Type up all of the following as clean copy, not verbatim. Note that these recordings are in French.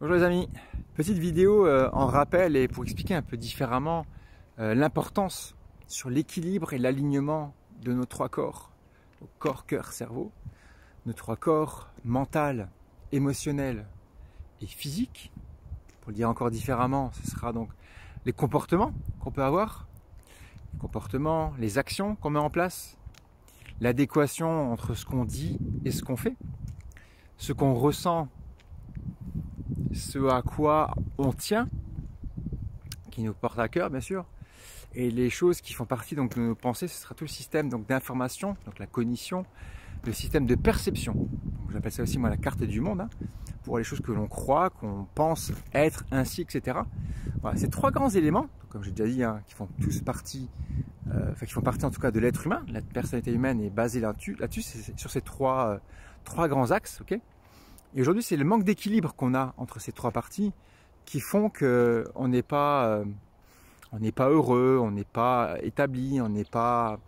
Bonjour les amis, petite vidéo en rappel et pour expliquer un peu différemment l'importance sur l'équilibre et l'alignement de nos trois corps, donc corps, cœur, cerveau, nos trois corps mental, émotionnel et physique. Pour le dire encore différemment, ce sera donc les comportements qu'on peut avoir, les comportements, les actions qu'on met en place, l'adéquation entre ce qu'on dit et ce qu'on fait, ce qu'on ressent, ce à quoi on tient, qui nous porte à cœur bien sûr, et les choses qui font partie donc de nos pensées, ce sera tout le système d'information, donc la cognition, le système de perception. J'appelle ça aussi moi la carte du monde, hein, pour les choses que l'on croit, qu'on pense être ainsi, etc. Voilà, ces trois grands éléments, comme j'ai déjà dit, hein, qui font tous partie, qui font partie en tout cas de l'être humain. La personnalité humaine est basée là-dessus, c'est sur ces trois grands axes, ok. Et aujourd'hui, c'est le manque d'équilibre qu'on a entre ces trois parties qui font qu'on n'est pas heureux, on n'est pas établi, on n'est pas...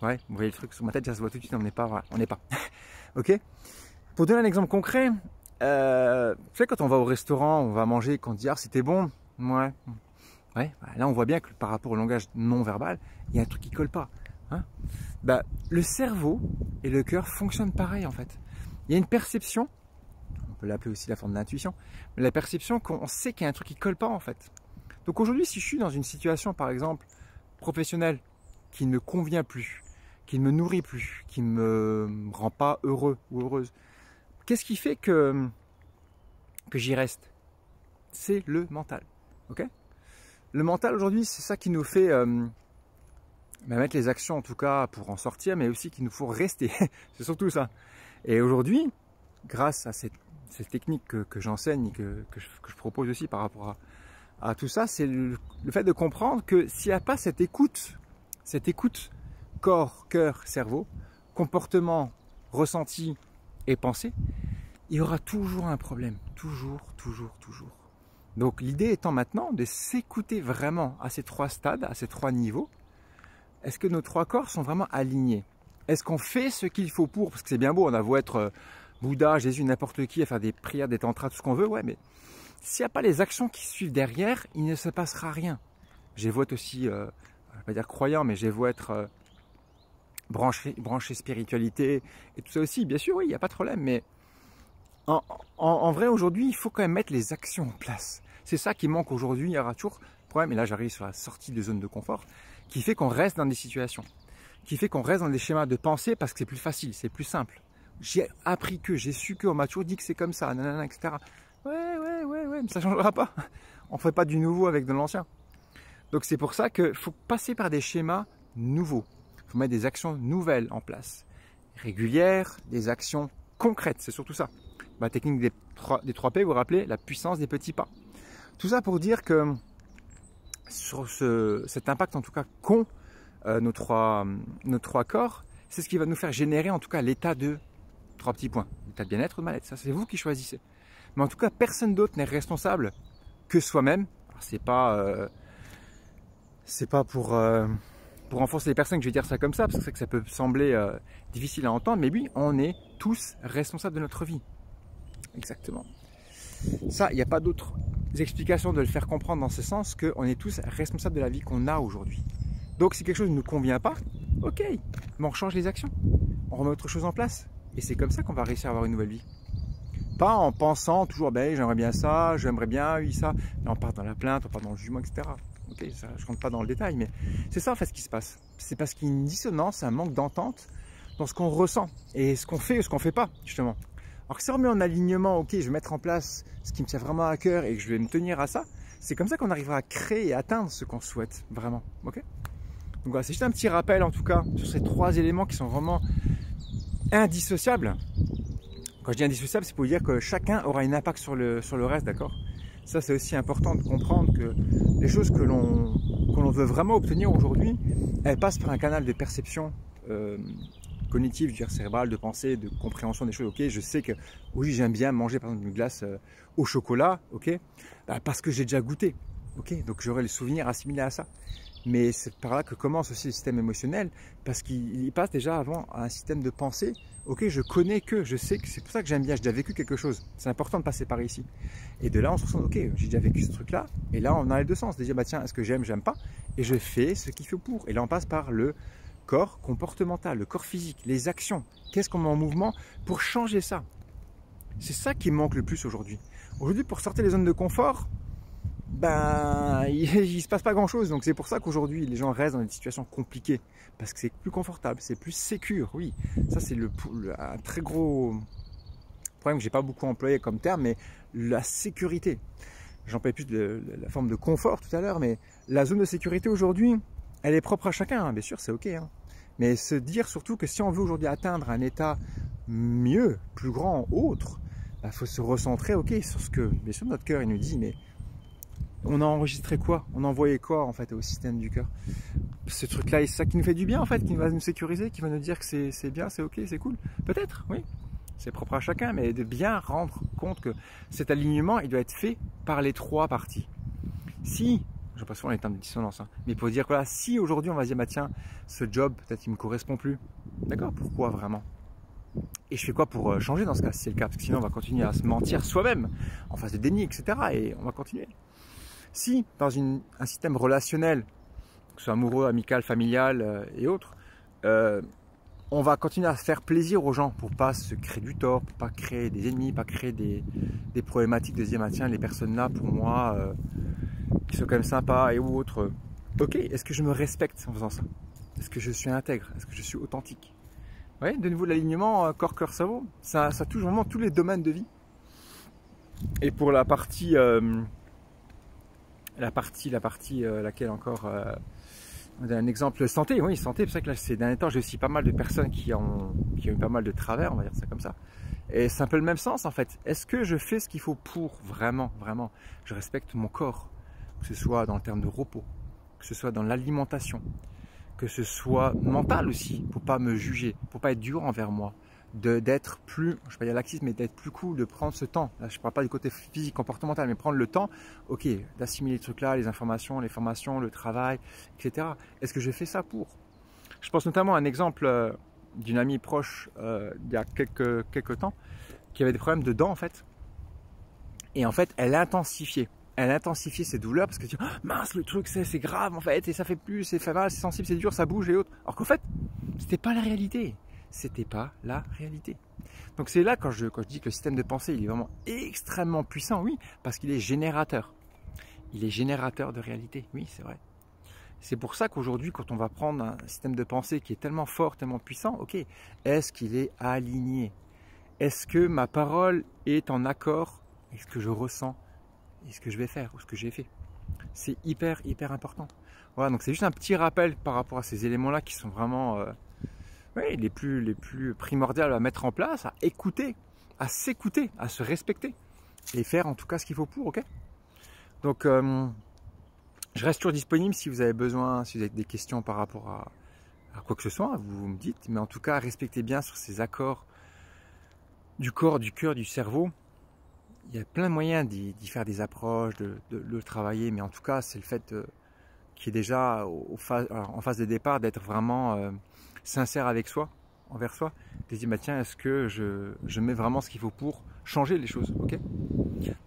Ouais, vous voyez le truc sur ma tête, ça se voit tout de suite, on n'est pas... Voilà, on n'est pas. Ok. Pour donner un exemple concret, vous savez, quand on va au restaurant, on va manger, quand on dit « Ah, c'était bon », ouais. Ouais, là, on voit bien que par rapport au langage non verbal, il y a un truc qui colle pas. Hein, bah, le cerveau et le cœur fonctionnent pareil, en fait. Il y a une perception, on peut l'appeler aussi la forme d'intuition, mais la perception qu'on sait qu'il y a un truc qui colle pas, en fait. Donc aujourd'hui, si je suis dans une situation, par exemple, professionnelle, qui ne me convient plus, qui ne me nourrit plus, qui ne me rend pas heureux ou heureuse, qu'est-ce qui fait que j'y reste? C'est le mental. Ok? Le mental aujourd'hui, c'est ça qui nous fait mettre les actions en tout cas pour en sortir, mais aussi qu'il nous faut rester. C'est surtout ça. Et aujourd'hui, grâce à cette technique que j'enseigne et que je propose aussi par rapport à tout ça, c'est le fait de comprendre que s'il n'y a pas cette écoute corps, cœur, cerveau, comportement, ressenti et pensée, il y aura toujours un problème. Toujours. Donc l'idée étant maintenant de s'écouter vraiment à ces trois stades, à ces trois niveaux. Est-ce que nos trois corps sont vraiment alignés? Est-ce qu'on fait ce qu'il faut pour? Parce que c'est bien beau, on a beau être Bouddha, Jésus, n'importe qui, à faire des prières, des tantras, tout ce qu'on veut, ouais, mais s'il n'y a pas les actions qui suivent derrière, il ne se passera rien. J'ai beau être aussi, je ne vais pas dire croyant, mais j'ai beau être branché spiritualité et tout ça aussi, bien sûr, oui, il n'y a pas de problème, mais en vrai, aujourd'hui, il faut quand même mettre les actions en place. C'est ça qui manque aujourd'hui, il y aura toujours problème, et là j'arrive sur la sortie de zone de confort, qui fait qu'on reste dans des situations, qui fait qu'on reste dans des schémas de pensée parce que c'est plus facile, c'est plus simple. J'ai appris que, j'ai su que, on m'a toujours dit que c'est comme ça, nanana, etc. Ouais, mais ça ne changera pas. On ne ferait pas du nouveau avec de l'ancien. Donc c'est pour ça qu'il faut passer par des schémas nouveaux. Il faut mettre des actions nouvelles en place. Régulières, des actions concrètes, c'est surtout ça. La technique des 3P, vous vous rappelez, la puissance des petits pas. Tout ça pour dire que sur cet impact en tout cas qu'ont nos trois corps, c'est ce qui va nous faire générer en tout cas l'état de 3 petits points. L'état de bien-être ou de mal-être, ça c'est vous qui choisissez. Mais en tout cas, personne d'autre n'est responsable que soi-même. C'est pas pour renforcer les personnes que je vais dire ça comme ça, parce que ça peut sembler difficile à entendre, mais oui, on est tous responsables de notre vie. Exactement. Ça, il n'y a pas d'autre explication de le faire comprendre dans ce sens qu'on est tous responsables de la vie qu'on a aujourd'hui. Donc si quelque chose ne nous convient pas, ok, mais on change les actions, on remet autre chose en place. Et c'est comme ça qu'on va réussir à avoir une nouvelle vie. Pas en pensant toujours, ben, j'aimerais bien ça, j'aimerais bien, oui, ça. Et on part dans la plainte, on part dans le jugement, etc. Ok, ça, je ne rentre pas dans le détail, mais c'est ça en fait ce qui se passe. C'est parce qu'il y a une dissonance, un manque d'entente dans ce qu'on ressent et ce qu'on fait ou ce qu'on ne fait pas, justement. Alors que si on met en alignement, ok, je vais mettre en place ce qui me tient vraiment à cœur et que je vais me tenir à ça, c'est comme ça qu'on arrivera à créer et atteindre ce qu'on souhaite vraiment. Ok. Donc voilà, c'est juste un petit rappel en tout cas sur ces trois éléments qui sont vraiment indissociables. Quand je dis indissociable, c'est pour dire que chacun aura un impact sur le reste, d'accord? Ça, c'est aussi important de comprendre que les choses que l'on veut vraiment obtenir aujourd'hui, elles passent par un canal de perception cognitive, je veux dire cérébrale, de pensée, de compréhension des choses. Ok, je sais que oui, j'aime bien manger par exemple une glace au chocolat, ok, parce que j'ai déjà goûté. Ok, donc j'aurai le souvenir assimilé à ça. Mais c'est par là que commence aussi le système émotionnel, parce qu'il passe déjà avant à un système de pensée. Ok, je connais que, je sais que c'est pour ça que j'aime bien, j'ai déjà vécu quelque chose. C'est important de passer par ici. Et de là, on se ressent, ok, j'ai déjà vécu ce truc-là. Et là, on a les deux sens. De dire, bah tiens, est-ce que j'aime pas? Et je fais ce qu'il faut pour. Et là, on passe par le corps comportemental, le corps physique, les actions. Qu'est-ce qu'on met en mouvement pour changer ça? C'est ça qui manque le plus aujourd'hui. Aujourd'hui, pour sortir des zones de confort, ben, il se passe pas grand chose. Donc c'est pour ça qu'aujourd'hui les gens restent dans des situations compliquées, parce que c'est plus confortable, c'est plus sécure. Oui, ça c'est un très gros problème que j'ai pas beaucoup employé comme terme, mais la sécurité. J'emploie plus la forme de confort tout à l'heure, mais la zone de sécurité aujourd'hui, elle est propre à chacun, hein. Bien sûr c'est ok, hein. Mais se dire surtout que si on veut aujourd'hui atteindre un état mieux, plus grand, autre, il faut se recentrer, ok, sur ce que bien sûr notre cœur il nous dit, mais on a enregistré quoi? On a envoyé quoi en fait au système du cœur? Ce truc-là, c'est ça qui nous fait du bien en fait, qui va nous sécuriser, qui va nous dire que c'est bien, c'est ok, c'est cool. Peut-être, oui. C'est propre à chacun, mais de bien rendre compte que cet alignement, il doit être fait par les trois parties. Si, je passe souvent les termes de dissonance, hein, mais pour dire que voilà, si aujourd'hui on va se dire, bah tiens, ce job, peut-être il me correspond plus. D'accord? Pourquoi vraiment? Et je fais quoi pour changer dans ce cas, si c'est le cas? Parce que sinon on va continuer à se mentir soi-même, en face de déni, etc. Et on va continuer. Si, dans un système relationnel, que ce soit amoureux, amical, familial et autres, on va continuer à faire plaisir aux gens pour pas se créer du tort, pour pas créer des ennemis, pas créer des problématiques de se dire, tiens, les personnes là, pour moi, qui sont quand même sympas et autres, ok, est-ce que je me respecte en faisant ça? Est-ce que je suis intègre? Est-ce que je suis authentique? Vous voyez, de nouveau, l'alignement corps, cœur, cerveau, ça touche vraiment tous les domaines de vie. Et pour la partie... laquelle encore un exemple santé, oui santé, c'est vrai que là ces derniers temps j'ai aussi pas mal de personnes qui ont eu pas mal de travers, on va dire ça comme ça, et c'est un peu le même sens en fait. Est-ce que je fais ce qu'il faut pour vraiment je respecte mon corps, que ce soit dans le terme de repos, que ce soit dans l'alimentation, que ce soit mental aussi, pour pas me juger, pour pas être dur envers moi, d'être plus, je ne vais pas dire laxisme, mais d'être plus cool, de prendre ce temps. Là, je ne parle pas du côté physique, comportemental, mais prendre le temps, ok, d'assimiler les trucs là, les informations, les formations, le travail, etc. Est-ce que je fais ça pour? Je pense notamment à un exemple d'une amie proche il y a quelques temps, qui avait des problèmes de dents en fait. Et en fait, elle intensifiait ses douleurs parce que tu dis, oh, mince, le truc c'est grave en fait, et ça fait plus, c'est fait mal, c'est sensible, c'est dur, ça bouge et autres. Alors qu'en fait, c'était pas la réalité. C'était pas la réalité. Donc c'est là quand je dis que le système de pensée il est vraiment extrêmement puissant, oui, parce qu'il est générateur. Il est générateur de réalité, oui, c'est vrai. C'est pour ça qu'aujourd'hui, quand on va prendre un système de pensée qui est tellement fort, tellement puissant, ok, est-ce qu'il est aligné? Est-ce que ma parole est en accord avec ce que je ressens et ce que je vais faire ou ce que j'ai fait? C'est hyper important. Voilà, donc c'est juste un petit rappel par rapport à ces éléments-là qui sont vraiment... oui, les plus primordiales à mettre en place, à écouter, à s'écouter, à se respecter et faire en tout cas ce qu'il faut pour, ok? Donc, je reste toujours disponible si vous avez besoin, si vous avez des questions par rapport à quoi que ce soit, vous me dites, mais en tout cas, respectez bien sur ces accords du corps, du cœur, du cerveau. Il y a plein de moyens d'y faire des approches, de le travailler, mais en tout cas, c'est le fait qui est déjà en phase de départ d'être vraiment sincère avec soi, envers soi, de se dire, bah, tiens, est-ce que je mets vraiment ce qu'il faut pour changer les choses, ok?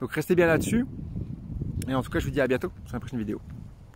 Donc restez bien là-dessus, et en tout cas, je vous dis à bientôt sur la prochaine vidéo.